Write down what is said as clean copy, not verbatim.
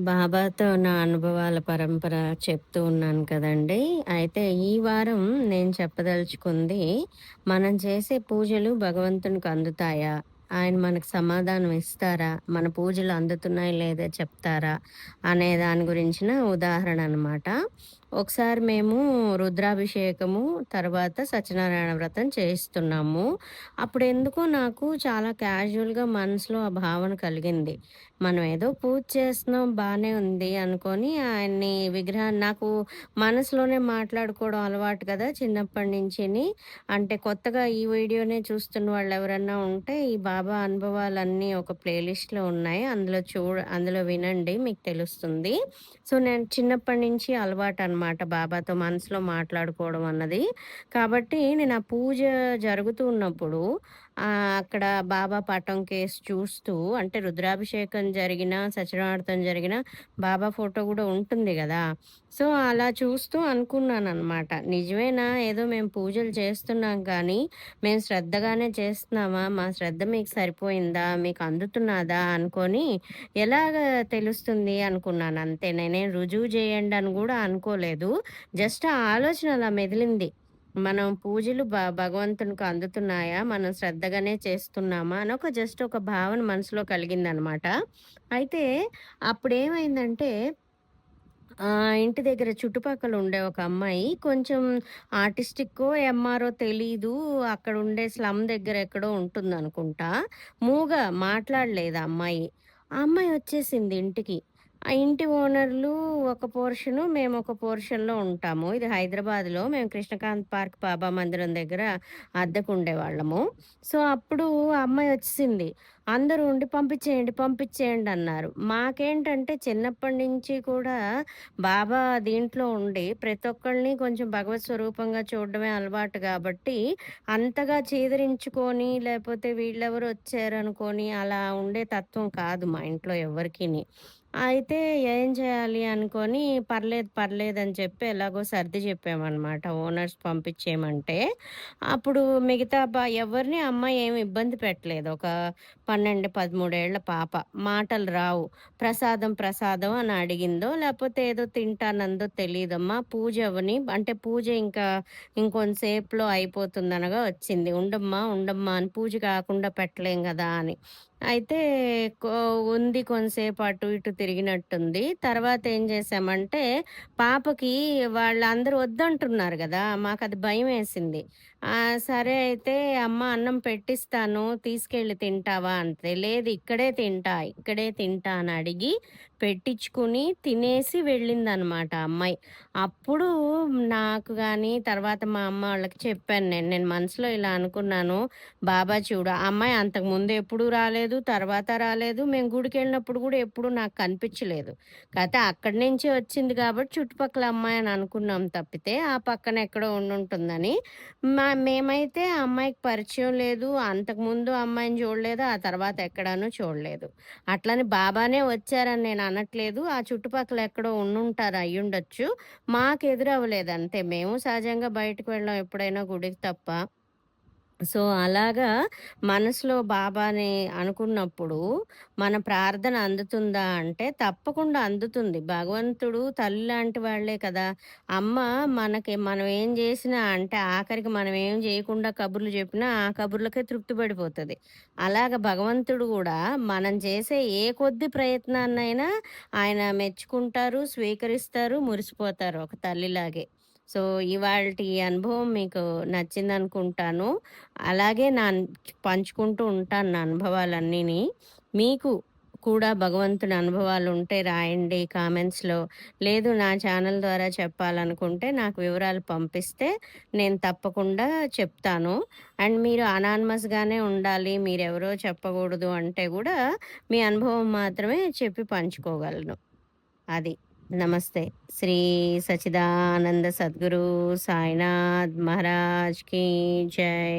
బాబాతో నా అనుభవాల పరంపర చెప్తూ ఉన్నాను కదండీ! అయితే ఈ వారం నేను చెప్పదలుచుకుంది, మనం చేసే పూజలు భగవంతునికి అందుతాయా? ఆయన మనకు సమాధానం ఇస్తారా? మన పూజలు అందుతున్నాయా లేదా చెప్తారా? అనే దాని గురించిన ఉదాహరణ అనమాట. ఒకసారి మేము రుద్రాభిషేకము, తర్వాత సత్యనారాయణ వ్రతం చేయిస్తున్నాము. అప్పుడెందుకో నాకు చాలా క్యాజువల్‌గా మనసులో ఆ భావన కలిగింది. మనం ఏదో పూజ చేస్తున్నాం బానే ఉంది అనుకోని ఆయన్ని విగ్రహాన్ని నాకు మనసులోనే మాట్లాడుకోవడం అలవాటు కదా చిన్నప్పటి నుంచిని. అంటే కొత్తగా ఈ వీడియోనే చూస్తున్న వాళ్ళెవరన్నా ఉంటే ఈ బాబా అనుభవాలన్నీ ఒక ప్లేలిస్ట్‌లో ఉన్నాయి. అందులో వినండి మీకు తెలుస్తుంది. సో, నేను చిన్నప్పటి నుంచి అలవాటనమాట బాబాతో మనసులో మాట్లాడుకోవడం అన్నది. కాబట్టి నేను ఆ పూజ జరుగుతూ ఉన్నప్పుడు అక్కడ బాబా పటం కేసి చూస్తూ అంటే రుద్రాభిషేకం జరిగినా, సత్యనారాయణ జరిగినా బాబా ఫోటో గూడా ఉంటుంది గదా! సో, అలా చూస్తూ అనుకున్నాననమాట. నిజమేనా ఏదో మేము పూజలు చేస్తున్నాం కానీ, మేము శ్రద్ధగానే చేస్తున్నామా? మా శ్రద్ధ మీకు సరిపోయిందా? మీకు అందుతున్నదా? అనుకోని ఎలాగా తెలుస్తుంది అనుకున్నాను అంతే. నేనేం రుజువు చేయండి అని గూడా అనుకోలేదు. జస్ట్ ఆ ఆలోచన అలా మెదిలింది. మనం పూజలు భగవంతునికి అందుతున్నాయా? మనం శ్రద్ధగానే చేస్తున్నామా? అని జస్ట్ ఒక భావన మనసులో కలిగిందనమాట. అయితే అప్పుడేమైందంటే ఇంటి దగ్గర చుట్టుపక్కల ఉండే ఒక అమ్మాయి కొంచెం ఆర్టిస్టిక్కో, ఎంఆరో తెలీదు. అక్కడుండే స్లమ్ దగ్గర ఎక్కడో ఉంటుందనుకుంటా. మూగ మాట్లాడలేదు ఆ అమ్మాయి. ఆ అమ్మాయి వచ్చేసింది ఇంటికి. ఆ ఇంటి ఓనర్లు ఒక పోర్షను, మేమొక పోర్షన్‌లో ఉంటాము. ఇది హైదరాబాద్‌లో. మేము కృష్ణకాంత్ పార్క్ బాబా మందిరం దగ్గర అద్దెకుండేవాళ్ళము. సో, అప్పుడు ఆ అమ్మాయి వచ్చేసింది. అందరూ ఉండి పంపించేయండి, పంపించేయండి అన్నారు. మాకేంటంటే చిన్నప్పటి నుంచి కూడా బాబా దీంట్లో ఉండి ప్రతి ఒక్కళ్ళని కొంచెం భగవత్ స్వరూపంగా చూడడమే అలవాటు గాబట్టి, అంతగా చీదరించుకొని లేపోతే వీళ్ళెవరో వచ్చారనుకోని అలా ఉండే తత్వం కాదు మా ఇంట్లో ఎవ్వరికిని. అయితే ఏం చేయాలి అనుకోని పర్లేదు, పర్లేదని చెప్పి ఎలాగో సర్ది చెప్పామనమాట ఓనర్స్ పంపించేయమంటే. అప్పుడు మిగతా ఎవరిని ఆ అమ్మాయి ఏమి ఇబ్బంది పెట్టలేదు. ఒక 12, 13 ఏళ్ల పాప. మాటలు రావు. ప్రసాదం, ప్రసాదం అని అడిగిందో, లేపోతే ఏదో తింటానందో తెలీదమ్మా. పూజ అవ్వని అంటే పూజ ఇంకా ఇంకొంసేపులో అయిపోతుందనగా వచ్చింది. ఉండమ్మా, ఉండమ్మా అని పూజ కాకుండా పెట్టలేం గదా! అని. అయితే కొ ఉంది కొంసేపు అటు ఇటు తిరిగినట్టుంది. తర్వాత ఏం చేశామంటే, పాపకి వాళ్ళందరూ వద్దంటున్నారు గదా! మాకది భయమేసింది. సరే అయితే అమ్మ అన్నం పెట్టిస్తాను తీసుకెళ్ళి తింటావా అంటే, లేదు ఇక్కడే తింటా, ఇక్కడే తింటా అని అడిగి పెట్టించుకుని తినేసి వెళ్ళిందనమాట ఆ అమ్మాయి. అప్పుడు నాకు గాని తర్వాత మా అమ్మ వాళ్ళకి చెప్పాను నేను. నేను మనసులో ఇలా అనుకున్నాను. బాబా చూడు ఆ అమ్మాయి అంతకుముందు ఎప్పుడూ రాలేదు. తర్వాత రాలేదు. మేము గుడికెళ్ళినప్పుడు గూడా ఎప్పుడూ నాకు కనిపించలేదు. కాతే అక్కడి నుంచే వచ్చింది కాబట్టి చుట్టుపక్కల అమ్మాయి అని అనుకున్నాం తప్పితే, ఆ పక్కన ఎక్కడో ఉండుంటుందని. మేమైతే ఆ అమ్మాయికి పరిచయం లేదు. అంతకుముందు ఆ అమ్మాయిని చూడలేదు. ఆ తర్వాత ఎక్కడాను చూడలేదు. అట్లని బాబానే వచ్చారని నేను అనట్లేదు. ఆ చుట్టుపక్కల ఎక్కడో ఉండుంటారు అయ్యుండొచ్చు. మాకెదురవ్వలేదు అంతే. మేము సహజంగా బయటకు వెళ్ళాం ఎప్పుడైనా గుడికి తప్ప. సో, అలాగా మనసులో బాబాని అనుకున్నప్పుడు, మన ప్రార్థన అందుతుందా అంటే, తప్పకుండా అందుతుంది. భగవంతుడు తల్లి లాంటి వాళ్ళే కదా! అమ్మ మనకి మనం ఏం జేసినా అంటే, ఆఖరికి మనం ఏం జేయకుండా కబుర్లు జెప్పినా, ఆ కబుర్లకే తృప్తి పడిపోతది. అలాగ భగవంతుడు గూడా మనం చేసే ఏ కొద్ది ప్రయత్నాన్నైనా ఆయన మెచ్చుకుంటారు, స్వీకరిస్తారు, మురిసిపోతారు ఒక తల్లిలాగే. సో, ఇవాల్టి అనుభవం మీకు నచ్చిందనుకుంటాను. అలాగే పంచుకుంటూ ఉంటాను నా అనుభవాలన్నీని. మీకు కూడా భగవంతుని అనుభవాలుంటే రాయండి కామెంట్స్‌లో. లేదు నా ఛానల్ ద్వారా చెప్పాలనుకుంటే నాకు వివరాలు పంపిస్తే నేను తప్పకుండా చెప్తాను. అండ్ మీరు అనానిమస్‌గానే ఉండాలి. మీరెవరో చెప్పకూడదు అంటే గూడా మీ అనుభవం మాత్రమే చెప్పి పంచుకోగలను. అది. నమస్తే. శ్రీ సచ్చిదానంద సద్గురు సాయినాథ్ మహారాజ్ కీ జై.